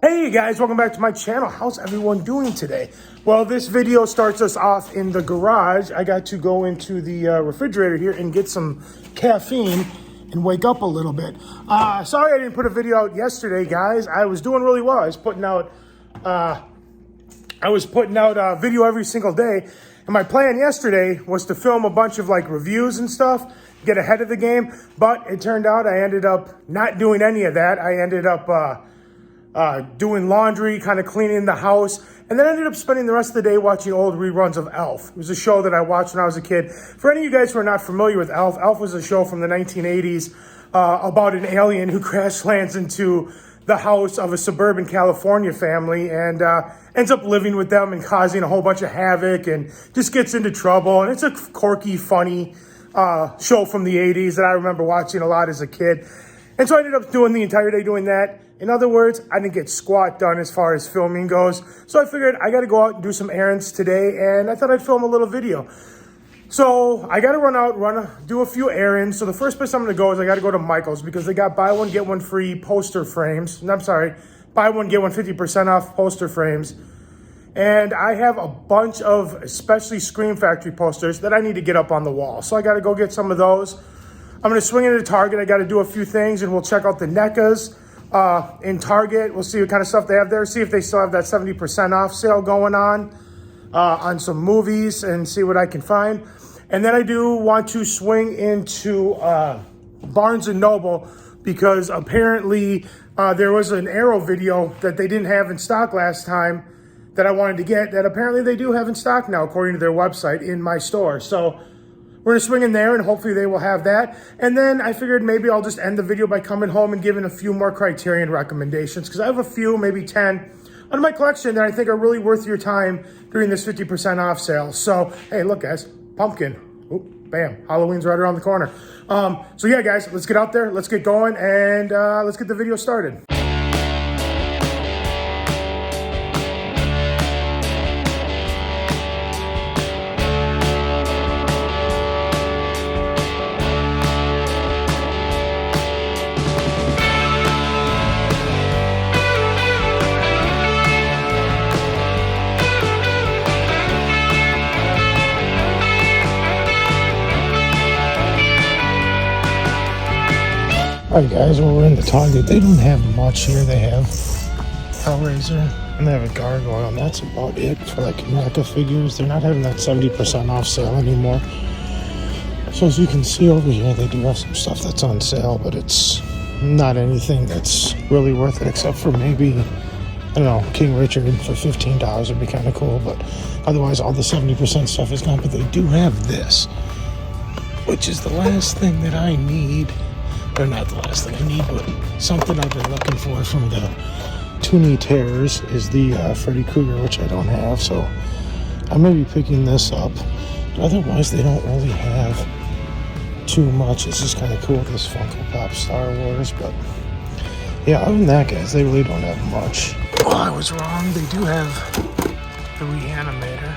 Hey guys, welcome back to my channel. How's everyone doing today? Well, this video starts us off in the garage. I got to go into the refrigerator here and get some caffeine and wake up a little bit. Sorry I didn't put a video out yesterday, guys. I was doing really well. I was putting out a video every single day. And my plan yesterday was to film a bunch of like reviews and stuff, get ahead of the game. But it turned out I ended up not doing any of that. I ended up doing laundry, kind of cleaning the house, and then I ended up spending the rest of the day watching old reruns of Elf. It was a show that I watched when I was a kid. For any of you guys who are not familiar with Elf, Elf was a show from the 1980s about an alien who crash lands into the house of a suburban California family and ends up living with them and causing a whole bunch of havoc and just gets into trouble. And it's a quirky, funny show from the 80s that I remember watching a lot as a kid. And so I ended up doing the entire day doing that. In other words, I didn't get squat done as far as filming goes. So I figured I got to go out and do some errands today, and I thought I'd film a little video. So I got to run out, do a few errands. So the first place I'm going to go is I got to go to Michael's because they got buy one, get one free poster frames. I'm sorry, buy one, get one 50% off poster frames. And I have a bunch of especially Scream Factory posters that I need to get up on the wall. So I got to go get some of those. I'm going to swing into Target. I got to do a few things, and we'll check out the Necas in Target. We'll see what kind of stuff they have there. See if they still have that 70% off sale going on some movies, and see what I can find. And then I do want to swing into Barnes & Noble because apparently there was an Arrow video that they didn't have in stock last time that I wanted to get that apparently they do have in stock now according to their website in my store. So we're going to swing in there, and hopefully they will have that. And then I figured maybe I'll just end the video by coming home and giving a few more Criterion recommendations, because I have a few, maybe 10, out of my collection that I think are really worth your time during this 50% off sale. So, hey, look, guys, pumpkin. Oop, bam, Halloween's right around the corner. So, yeah, guys, let's get out there, let's get going, and let's get the video started. Alright guys, well, we're in the Target. They don't have much here. They have Hellraiser and they have a Gargoyle, and that's about it for like Neca figures. They're not having that 70% off sale anymore. So as you can see over here, they do have some stuff that's on sale, but it's not anything that's really worth it except for maybe, I don't know, King Richard for $15 would be kind of cool, but otherwise all the 70% stuff is gone. But they do have this, which is the last thing that I need. Or not the last thing I need, but something I've been looking for from the Toonie Terrors is the Freddy Krueger, which I don't have, so I may be picking this up. But otherwise, they don't really have too much. It's just kind of cool, this Funko Pop Star Wars, but yeah, other than that, guys, they really don't have much. Well, I was wrong. They do have the Reanimator,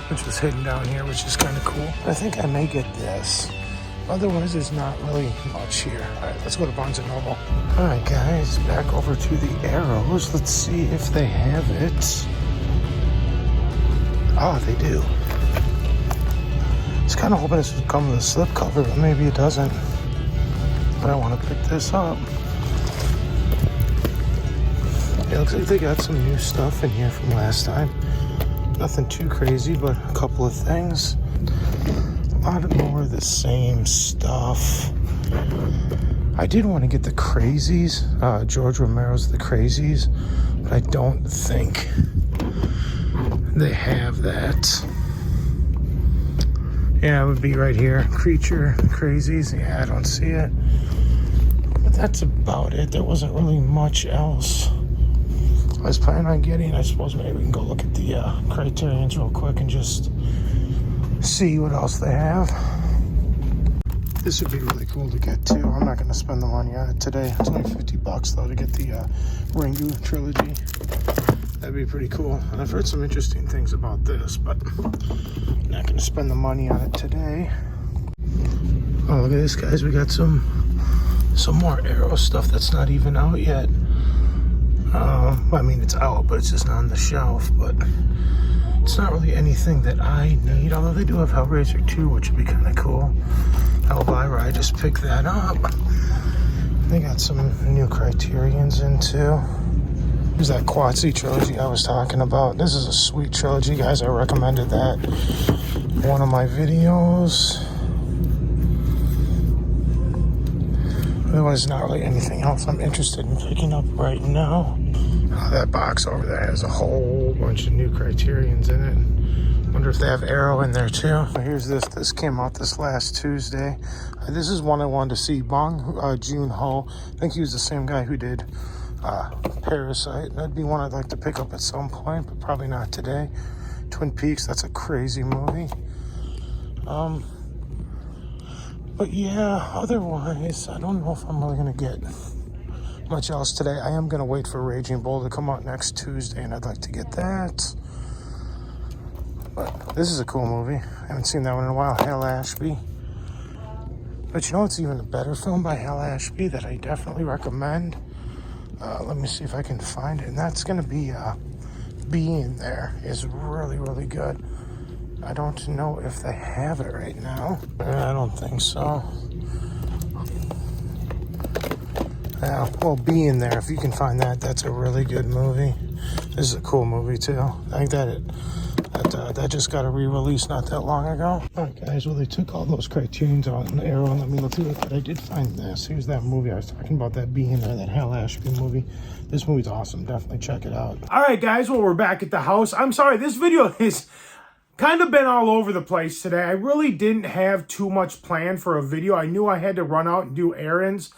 which was hidden down here, which is kind of cool. I think I may get this. Otherwise, there's not really much here. All right, let's go to Barnes & Noble. All right, guys, back over to the Arrows. Let's see if they have it. Oh, they do. I was kind of hoping this would come with a slipcover, but maybe it doesn't. But I want to pick this up. It looks like they got some new stuff in here from last time. Nothing too crazy, but a couple of things. A lot more of the same stuff. I did want to get the Crazies, George Romero's The Crazies, but I don't think they have that. Yeah, it would be right here. Creature, Crazies. Yeah, I don't see it. But that's about it. There wasn't really much else I was planning on getting. I suppose maybe we can go look at the Criterions real quick and just see what else they have. This would be really cool to get too. I'm not going to spend the money on it today. It's only $50 though to get the Ringu trilogy. That'd be pretty cool. And I've heard some interesting things about this, but I'm not going to spend the money on it today. Oh, look at this, guys. We got some more Arrow stuff that's not even out yet. I mean, it's out, but it's just not on the shelf. But it's not really anything that I need. Although they do have Hellraiser 2, which would be kind of cool. Elvira, I just picked that up. They got some new Criterions in too. There's that Quatsi trilogy I was talking about. This is a sweet trilogy, guys. I recommended that in one of my videos. Otherwise, not really anything else I'm interested in picking up right now. That box over there has a whole bunch of new Criterions in it. Wonder if they have Arrow in there too. Here's this. This came out this last Tuesday. This is one I wanted to see. Bong Joon-ho. I think he was the same guy who did Parasite. That'd be one I'd like to pick up at some point, but probably not today. Twin Peaks. That's a crazy movie. But yeah, otherwise, I don't know if I'm really going to get much else today. I am going to wait for Raging Bull to come out next Tuesday, and I'd like to get that. But this is a cool movie. I haven't seen that one in a while. Hal Ashby. But you know what's even a better film by Hal Ashby that I definitely recommend? Let me see if I can find it. And that's going to be Being There. Is really, really good. I don't know if they have it right now. I don't think so. Yeah, well, Being There, if you can find that, that's a really good movie. This is a cool movie too. I think that just got a re-release not that long ago. All right, guys. Well, they took all those Criterions out in the Arrow and let me look through it. But I did find this. Here's that movie I was talking about. That Being There, that Hal Ashby movie. This movie's awesome. Definitely check it out. All right, guys. Well, we're back at the house. I'm sorry. This video is kind of been all over the place today. I really didn't have too much planned for a video. I knew I had to run out and do errands.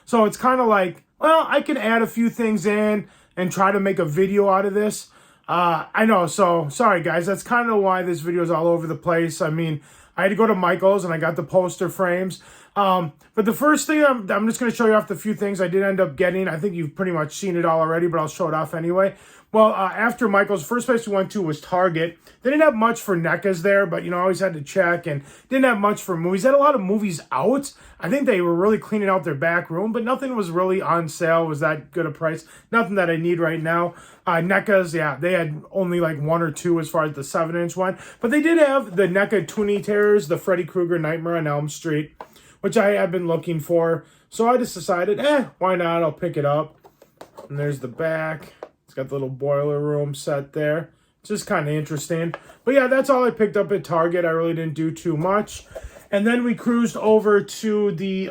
So it's kind of like, well, I can add a few things in and try to make a video out of this. I know, so sorry guys. That's kind of why this video is all over the place. I mean, I had to go to Michael's and I got the poster frames. But the first thing, I'm just going to show you off the few things I did end up getting. I think you've pretty much seen it all already, but I'll show it off anyway. Well, after Michael's, first place we went to was Target. They didn't have much for Necas there, but, you know, I always had to check, and didn't have much for movies. They had a lot of movies out. I think they were really cleaning out their back room, but nothing was really on sale. Was that good a price? Nothing that I need right now. Necas, yeah, they had only like one or two as far as the 7-inch went, but they did have the Neca Toonie Terrors, the Freddy Krueger Nightmare on Elm Street, which I have been looking for. So I just decided, why not? I'll pick it up. And there's the back. It's got the little boiler room set there. It's just kind of interesting. But yeah, that's all I picked up at Target. I really didn't do too much. And then we cruised over to the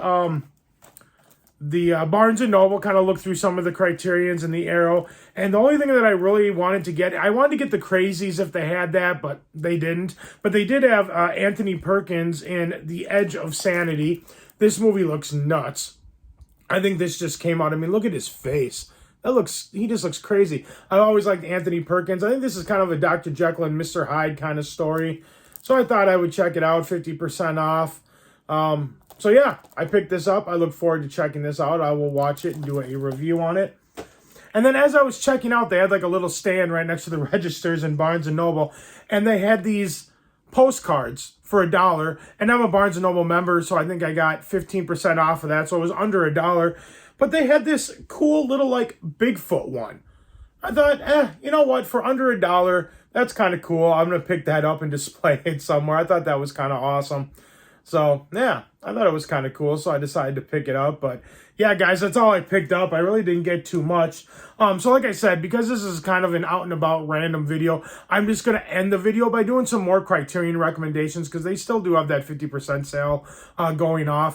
Barnes & Noble, kind of looked through some of the Criterions and the Arrow. And the only thing that I really wanted to get, I wanted to get the Crazies if they had that, but they didn't. But they did have Anthony Perkins in The Edge of Sanity. This movie looks nuts. I think this just came out. I mean, look at his face. He just looks crazy. I always liked Anthony Perkins. I think this is kind of a Dr. Jekyll and Mr. Hyde kind of story. So I thought I would check it out, 50% off. So yeah, I picked this up. I look forward to checking this out. I will watch it and do a review on it. And then as I was checking out, they had like a little stand right next to the registers in Barnes & Noble. And they had these postcards for $1. And I'm a Barnes & Noble member, so I think I got 15% off of that. So it was under $1. But they had this cool little like Bigfoot one. I thought, you know what? For under $1, that's kind of cool. I'm going to pick that up and display it somewhere. I thought that was kind of awesome. So, yeah, I thought it was kind of cool, so I decided to pick it up. But, yeah, guys, that's all I picked up. I really didn't get too much. So, like I said, because this is kind of an out-and-about random video, I'm just going to end the video by doing some more Criterion recommendations because they still do have that 50% sale going on.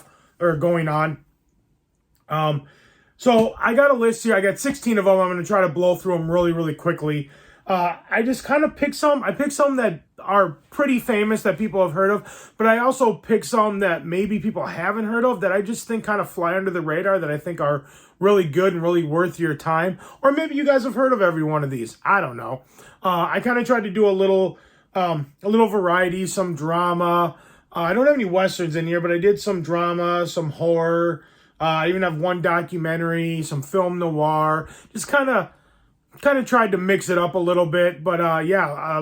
So, I got a list here. I got 16 of them. I'm going to try to blow through them really, really quickly. I just kind of picked some. I picked some that are pretty famous that people have heard of, but I also picked some that maybe people haven't heard of that I just think kind of fly under the radar that I think are really good and really worth your time. Or maybe you guys have heard of every one of these. I don't know. I kind of tried to do a little variety, some drama. I don't have any Westerns in here, but I did some drama, some horror. I even have one documentary, some film noir, just kind of kind of tried to mix it up a little bit, but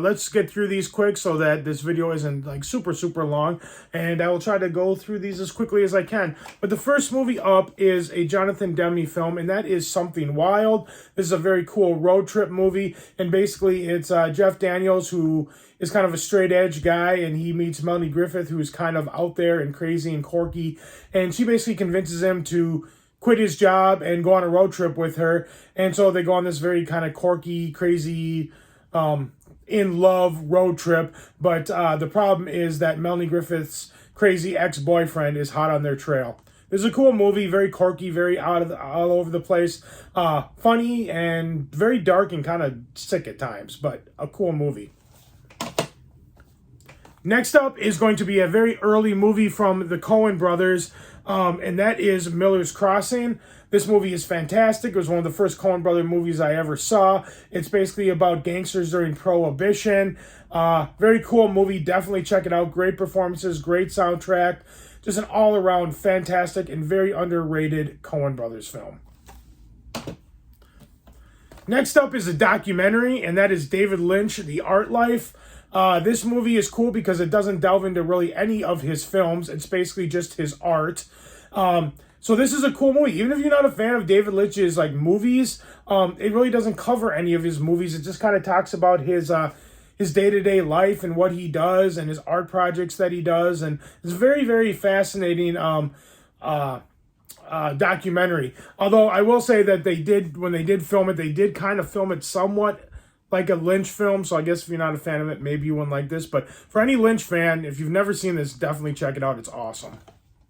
let's get through these quick so that this video isn't like super long, and I will try to go through these as quickly as I can. But the first movie up is a Jonathan Demme film, and that is Something Wild. This is a very cool road trip movie, and basically it's Jeff Daniels, who is kind of a straight edge guy, and he meets Melanie Griffith, who is kind of out there and crazy and quirky, and she basically convinces him to quit his job and go on a road trip with her. And so they go on this very kind of quirky, crazy, in love road trip. But the problem is that Melanie Griffith's crazy ex-boyfriend is hot on their trail. This is a cool movie, very quirky, very all over the place, funny and very dark and kind of sick at times, but a cool movie. Next up is going to be a very early movie from the Coen brothers, and that is Miller's Crossing. This movie is fantastic. It was one of the first Coen brother movies I ever saw. It's basically about gangsters during Prohibition. Very cool movie. Definitely check it out. Great performances, great soundtrack. Just an all-around fantastic and very underrated Coen brothers film. Next up is a documentary, and that is David Lynch, The Art Life. This movie is cool because it doesn't delve into really any of his films. It's basically just his art. So this is a cool movie. Even if you're not a fan of David Lynch's like movies, it really doesn't cover any of his movies. It just kind of talks about his day-to-day life and what he does and his art projects that he does. And it's a very, very fascinating documentary. Although I will say that when they did film it, they did kind of film it somewhat like a Lynch film, so I guess if you're not a fan of it, maybe you wouldn't like this. But for any Lynch fan, if you've never seen this, definitely check it out. It's awesome.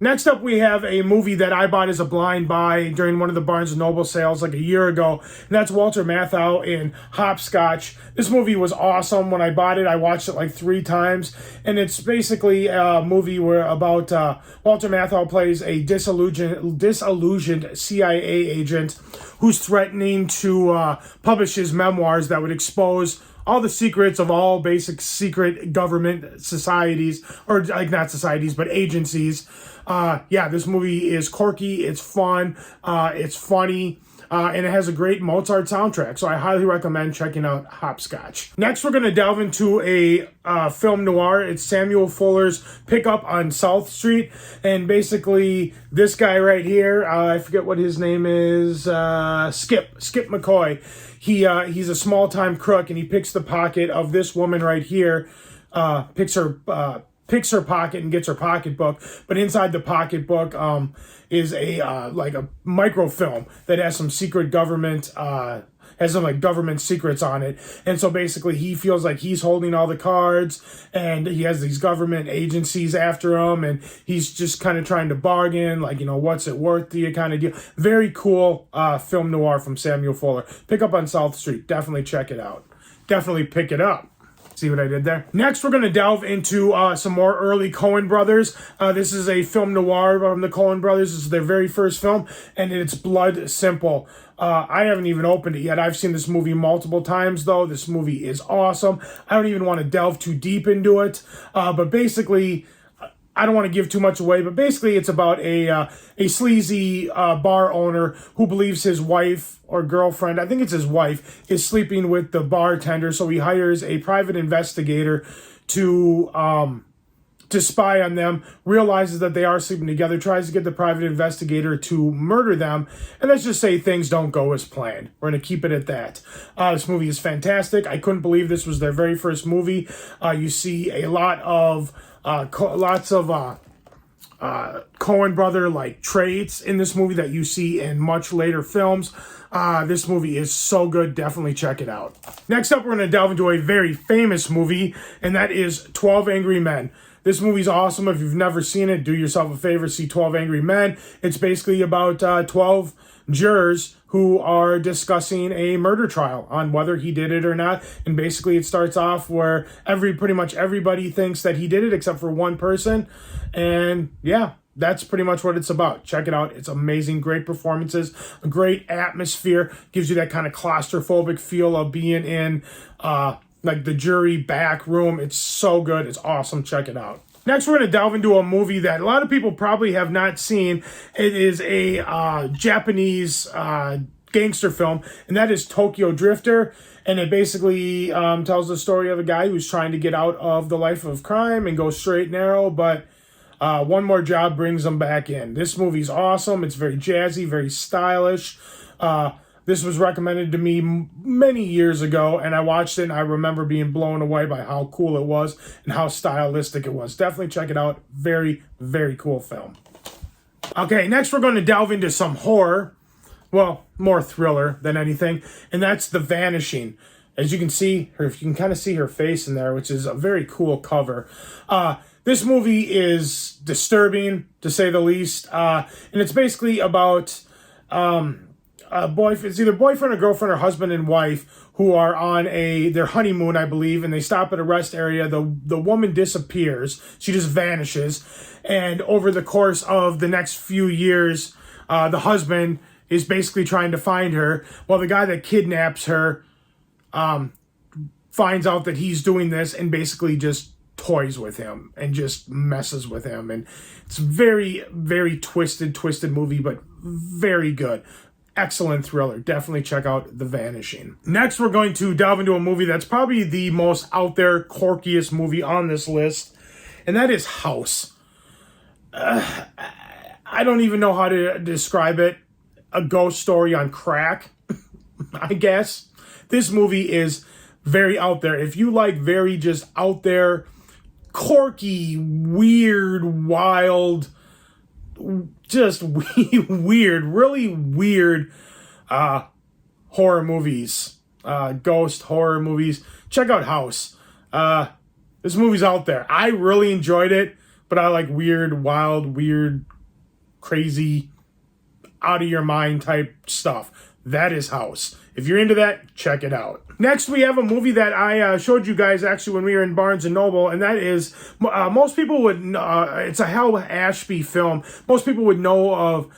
Next up, we have a movie that I bought as a blind buy during one of the Barnes & Noble sales like a year ago, and that's Walter Matthau in Hopscotch. This movie was awesome. When I bought it, I watched it like 3 times, and it's basically a movie about Walter Matthau plays a disillusioned CIA agent who's threatening to publish his memoirs that would expose all the secrets of all basic secret government societies, or like not societies, but agencies. This movie is quirky, it's fun, it's funny, and it has a great Mozart soundtrack, so I highly recommend checking out Hopscotch. Next, we're going to delve into a film noir. It's Samuel Fuller's Pickup on South Street, and basically this guy right here, I forget what his name is, Skip McCoy. He's a small-time crook, and he picks the pocket of this woman right here, picks her pocket and gets her pocketbook, but inside the pocketbook is a microfilm that has some secret government has some like government secrets on it. And so basically he feels like he's holding all the cards, and he has these government agencies after him, and he's just kind of trying to bargain, like, you know, what's it worth to you kind of deal. Very cool film noir from Samuel Fuller. Pick Up on South Street. Definitely check it out. Definitely pick it up. See what I did there? Next, we're going to delve into some more early Coen brothers. This is a film noir from the Coen brothers. This is their very first film, and it's Blood Simple. I haven't even opened it yet. I've seen this movie multiple times, though. This movie is awesome. I don't even want to delve too deep into it. But basically, I don't want to give too much away, but basically it's about a sleazy bar owner who believes his wife or girlfriend, I think it's his wife, is sleeping with the bartender. So he hires a private investigator to spy on them, realizes that they are sleeping together, tries to get the private investigator to murder them, and let's just say things don't go as planned. We're going to keep it at that. This movie is fantastic. I couldn't believe this was their very first movie. You see a lot of Coen brother like traits in this movie that you see in much later films. This movie is so good. Definitely check it out. Next up, we're going to delve into a very famous movie, and that is 12 Angry Men. This movie's awesome. If you've never seen it, do yourself a favor, see 12 Angry Men. It's basically about 12 jurors who are discussing a murder trial on whether he did it or not. And basically it starts off where pretty much everybody thinks that he did it except for one person. And yeah, that's pretty much what it's about. Check it out. It's amazing. Great performances, a great atmosphere, gives you that kind of claustrophobic feel of being in like the jury back room. It's so good. It's awesome. Check it out. Next, we're going to delve into a movie that a lot of people probably have not seen. It is a Japanese gangster film, and that is Tokyo Drifter. And it basically tells the story of a guy who's trying to get out of the life of crime and go straight and narrow, but one more job brings him back in. This movie's awesome. It's very jazzy, very stylish. This was recommended to me many years ago, and I watched it, and I remember being blown away by how cool it was and how stylistic it was. Definitely check it out. Very, very cool film. Okay, next we're going to delve into some horror. Well, more thriller than anything, and that's The Vanishing. As you can see, you can kind of see her face in there, which is a very cool cover. This movie is disturbing, to say the least, and it's basically about it's either boyfriend or girlfriend or husband and wife who are on their honeymoon, I believe, and they stop at a rest area. The woman disappears. She just vanishes, and over the course of the next few years, the husband is basically trying to find her, while the guy that kidnaps her finds out that he's doing this and basically just toys with him and just messes with him. And it's very, very twisted movie, but very good. Excellent thriller. Definitely check out The Vanishing. Next, we're going to delve into a movie that's probably the most out there, quirkiest movie on this list, and that is House. I don't even know how to describe it. A ghost story on crack, I guess. This movie is very out there. If you like very just out there, quirky, weird, wild, just weird, really weird horror movies, ghost horror movies, check out House. This movie's out there. I really enjoyed it, but I like weird, wild, weird, crazy, out of your mind type stuff. That is House. If you're into that, check it out. Next, we have a movie that I showed you guys actually when we were in Barnes & Noble, and that is, most people would, it's a Hal Ashby film. Most people would know of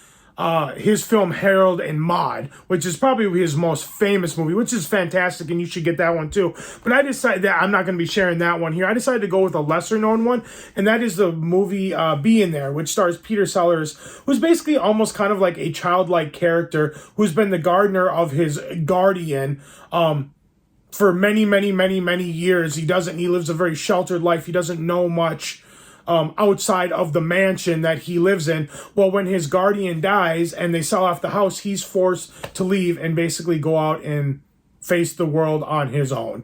his film Harold and Maude, which is probably his most famous movie, which is fantastic, and you should get that one too. But I decided that I'm not going to be sharing that one here. I decided to go with a lesser-known one, and that is the movie Be In There, which stars Peter Sellers, who's basically almost kind of like a childlike character who's been the gardener of his guardian for many, many, many, many years. He lives a very sheltered life. He doesn't know much outside of the mansion that he lives in. Well, when his guardian dies and they sell off the house, he's forced to leave and basically go out and face the world on his own.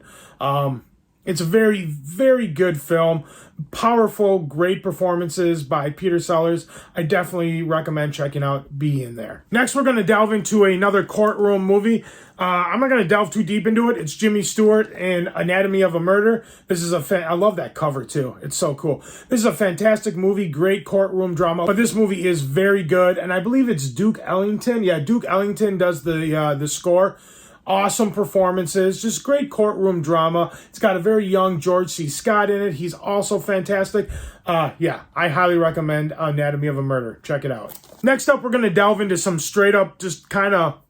It's a very, very good film. Powerful, great performances by Peter Sellers. I definitely recommend checking out Be In There. Next, we're going to delve into another courtroom movie. I'm not going to delve too deep into it. It's Jimmy Stewart in Anatomy of a Murder. This is I love that cover too. It's so cool. This is a fantastic movie, great courtroom drama. But this movie is very good, and I believe it's Duke Ellington. Yeah, Duke Ellington does the score. Awesome performances, just great courtroom drama. It's got a very young George C. Scott in it. He's also fantastic. Yeah, I highly recommend Anatomy of a Murder. Check it out. Next up, we're going to delve into some straight up just kind of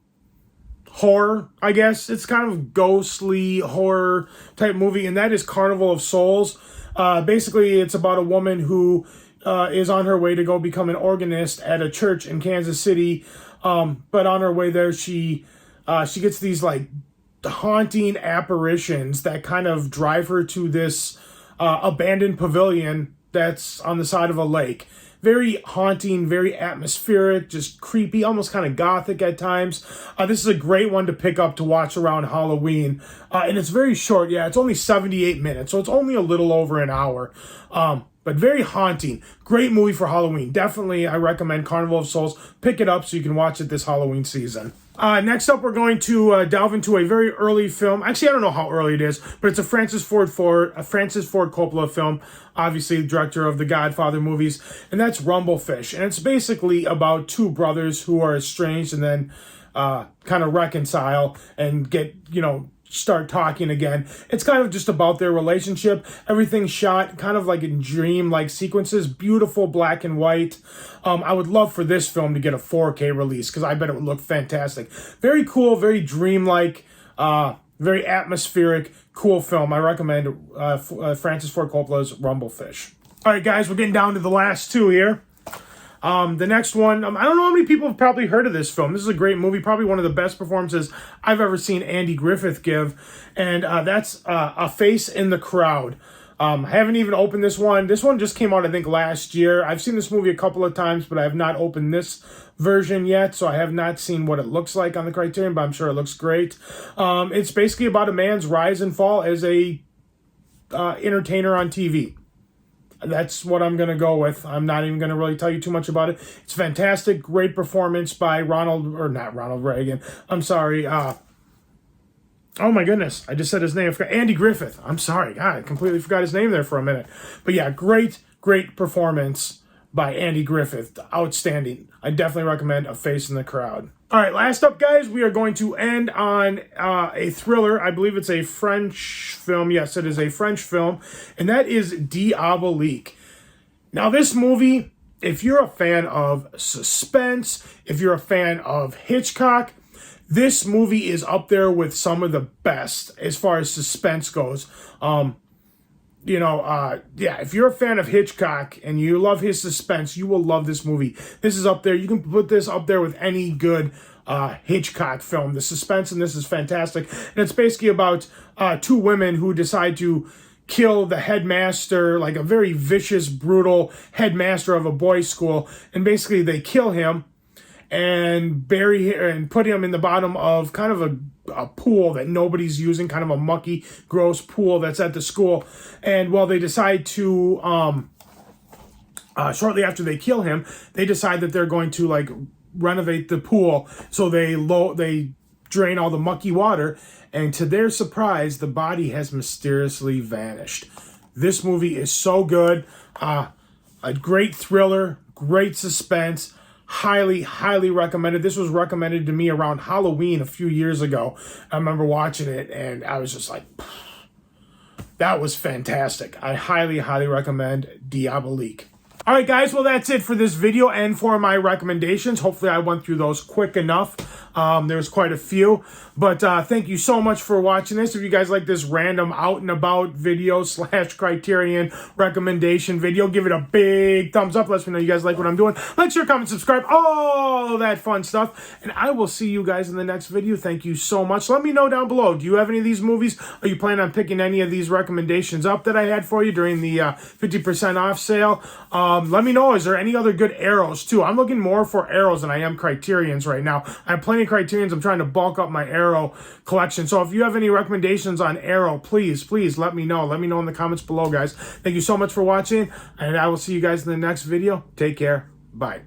horror, I guess. It's kind of ghostly horror type movie, and that is Carnival of Souls. Basically, it's about a woman who is on her way to go become an organist at a church in Kansas City. But on her way there, she gets these like haunting apparitions that kind of drive her to this abandoned pavilion that's on the side of a lake. Very haunting, very atmospheric, just creepy, almost kind of gothic at times. This is a great one to pick up to watch around Halloween. And it's very short. Yeah, it's only 78 minutes, so it's only a little over an hour. But very haunting. Great movie for Halloween. Definitely, I recommend Carnival of Souls. Pick it up so you can watch it this Halloween season. Next up, we're going to delve into a very early film. Actually, I don't know how early it is, but it's a Francis Ford Coppola film. Obviously, the director of the Godfather movies, and that's Rumblefish. And it's basically about two brothers who are estranged and then kind of reconcile and get, start talking again. It's kind of just about their relationship. Everything's shot kind of like in dream-like sequences. Beautiful black and white. I would love for this film to get a 4K release because I bet it would look fantastic. Very cool, very dream-like, very atmospheric, cool film. I recommend Francis Ford Coppola's Rumblefish. All right, guys, we're getting down to the last two here. The next one, I don't know how many people have probably heard of this film. This is a great movie, probably one of the best performances I've ever seen Andy Griffith give, and that's A Face in the Crowd. I haven't even opened this one. This one just came out, I think, last year. I've seen this movie a couple of times, but I have not opened this version yet, so I have not seen what it looks like on the Criterion, but I'm sure it looks great. It's basically about a man's rise and fall as a entertainer on TV. That's what I'm going to go with. I'm not even going to really tell you too much about it. It's fantastic. Great performance by not Ronald Reagan. I'm sorry. Oh my goodness. I just said his name. I forgot. Andy Griffith. I'm sorry. God, I completely forgot his name there for a minute. But yeah, great performance by Andy Griffith. Outstanding. I definitely recommend A Face in the Crowd. All right, last up, guys, we are going to end on a thriller. I believe it's a French film. Yes, it is a French film, and that is Diabolique. Now, this movie, if you're a fan of suspense, if you're a fan of Hitchcock, this movie is up there with some of the best as far as suspense goes. If you're a fan of Hitchcock and you love his suspense, you will love this movie. This is up there. You can put this up there with any good Hitchcock film. The suspense in this is fantastic. And it's basically about two women who decide to kill the headmaster, like a very vicious, brutal headmaster of a boys' school. And basically they kill him and bury him and put him in the bottom of kind of a pool that nobody's using, kind of a mucky, gross pool that's at the school. And they decide to, shortly after they kill him, they decide that they're going to renovate the pool. So they drain all the mucky water, and to their surprise, the body has mysteriously vanished. This movie is so good. A great thriller, great suspense. Highly, highly recommended. This was recommended to me around Halloween a few years ago. I remember watching it, and I was just like, that was fantastic. I highly, highly recommend Diabolique. All right, guys, well, that's it for this video and for my recommendations. Hopefully, I went through those quick enough. There's quite a few. But thank you so much for watching this. If you guys like this random out and about video / Criterion recommendation video, give it a big thumbs up. Let me know you guys like what I'm doing. Like, share, comment, subscribe, all that fun stuff. And I will see you guys in the next video. Thank you so much. Let me know down below. Do you have any of these movies? Are you planning on picking any of these recommendations up that I had for you during the 50% off sale? Let me know. Is there any other good arrows too? I'm looking more for arrows than I am Criterions right now. I have plenty of Criterions. I'm trying to bulk up my arrow collection. So if you have any recommendations on arrow, please let me know. Let me know in the comments below, guys. Thank you so much for watching, and I will see you guys in the next video. Take care. Bye.